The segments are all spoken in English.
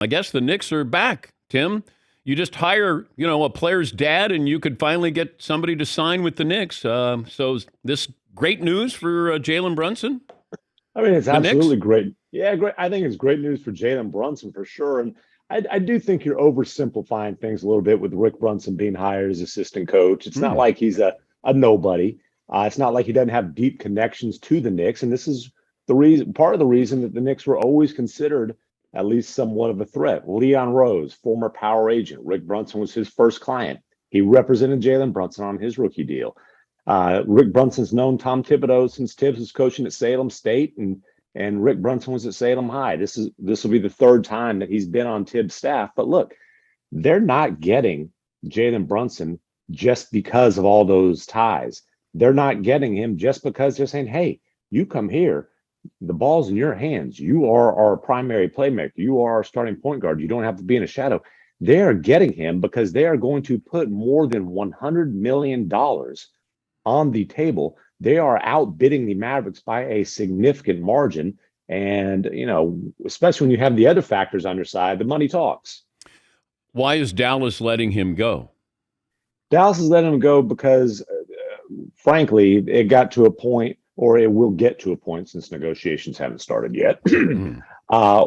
I guess the Knicks are back, Tim. You just hire, a player's dad, and you could finally get somebody to sign with the Knicks. So is this great news for Jalen Brunson, I mean, it's the Knicks? absolutely great. Yeah, great. I think it's great news for Jalen Brunson for sure. And I do think you're oversimplifying things a little bit with Rick Brunson being hired as assistant coach. It's not Hmm. like he's a nobody. It's not like he doesn't have deep connections to the Knicks. And this is the reason, part of the reason that the Knicks were always considered at least somewhat of a threat. Leon Rose, former power agent. Rick Brunson was his first client. He represented Jalen Brunson on his rookie deal. Rick Brunson's known Tom Thibodeau since Tibbs was coaching at Salem State, and Rick Brunson was at Salem High. This will be the third time that he's been on Tibbs' staff. But look, they're not getting Jalen Brunson just because of all those ties. They're not getting him just because they're saying, "Hey, you come here. The ball's in your hands. You are our primary playmaker. You are our starting point guard. You don't have to be in a shadow." They are getting him because they are going to put more than $100 million on the table. They are outbidding the Mavericks by a significant margin. And, especially when you have the other factors on your side, the money talks. Why is Dallas letting him go? Dallas is letting him go because, frankly, it got to a point, or it will get to a point since negotiations haven't started yet, Hmm.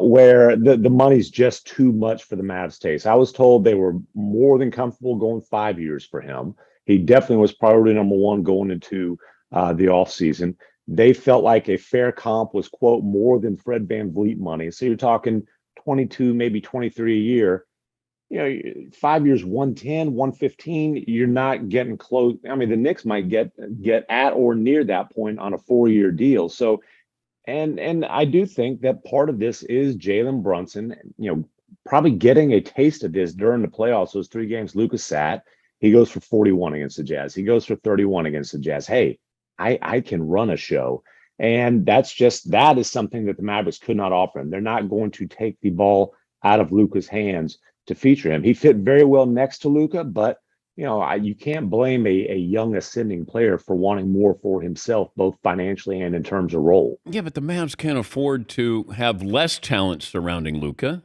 where the money's just too much for the Mavs' taste. I was told they were more than comfortable going 5 years for him. He definitely was priority number one going into the offseason. They felt like a fair comp was, quote, more than Fred VanVleet money. So you're talking 22, maybe 23 a year. 5 years, 110, 115, you're not getting close. I mean, the Knicks might get at or near that point on a 4-year deal. So, and I do think that part of this is Jalen Brunson, probably getting a taste of this during the playoffs. Those 3 games Lucas sat, he goes for 41 against the Jazz. He goes for 31 against the Jazz. Hey, I can run a show. And that is something that the Mavericks could not offer him. They're not going to take the ball out of Luka's hands to feature him. He fit very well next to Luka, but you can't blame a young ascending player for wanting more for himself, both financially and in terms of role. Yeah, but the Mavs can't afford to have less talent surrounding Luca.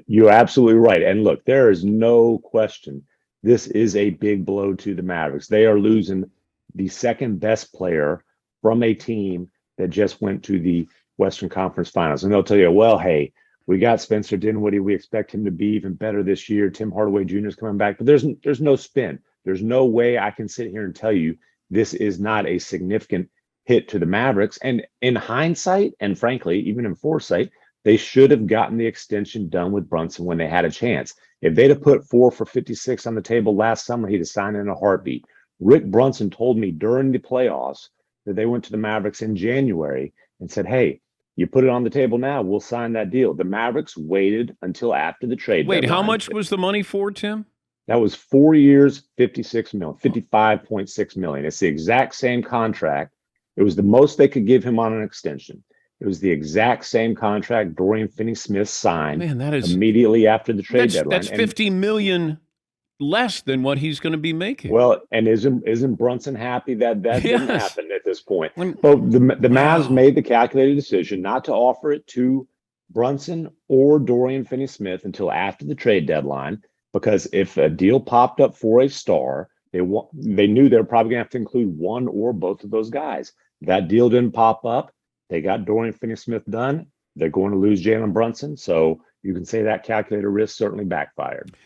You're absolutely right. And look, there is no question this is a big blow to the Mavericks. They are losing the second best player from a team that just went to the Western Conference Finals. And they'll tell you, well, hey, we got Spencer Dinwiddie. We expect him to be even better this year. Tim Hardaway Jr. is coming back, but there's no spin. There's no way I can sit here and tell you this is not a significant hit to the Mavericks. And in hindsight, and frankly, even in foresight, they should have gotten the extension done with Brunson when they had a chance. If they'd have put 4 for 56 on the table last summer, he'd have signed in a heartbeat. Rick Brunson told me during the playoffs that they went to the Mavericks in January and said, "Hey, you put it on the table now, we'll sign that deal." The Mavericks waited until after the trade Wait, how deadline. much was the money for, Tim? That was 4 years, 56 million, 55.6 million. It's the exact same contract. It was the most they could give him on an extension. It was the exact same contract Dorian Finney-Smith signed Man, immediately after the trade that's deadline. And 50 million less than what he's going to be making. well, and isn't Brunson happy that that didn't Yes. happen at this point? When, But the Mavs wow. made the calculated decision not to offer it to Brunson or Dorian Finney-Smith until after the trade deadline, because if a deal popped up for a star, they knew they were probably going to have to include one or both of those guys. That deal didn't pop up. They got Dorian Finney-Smith done. They're going to lose Jalen Brunson, so you can say that calculated risk certainly backfired.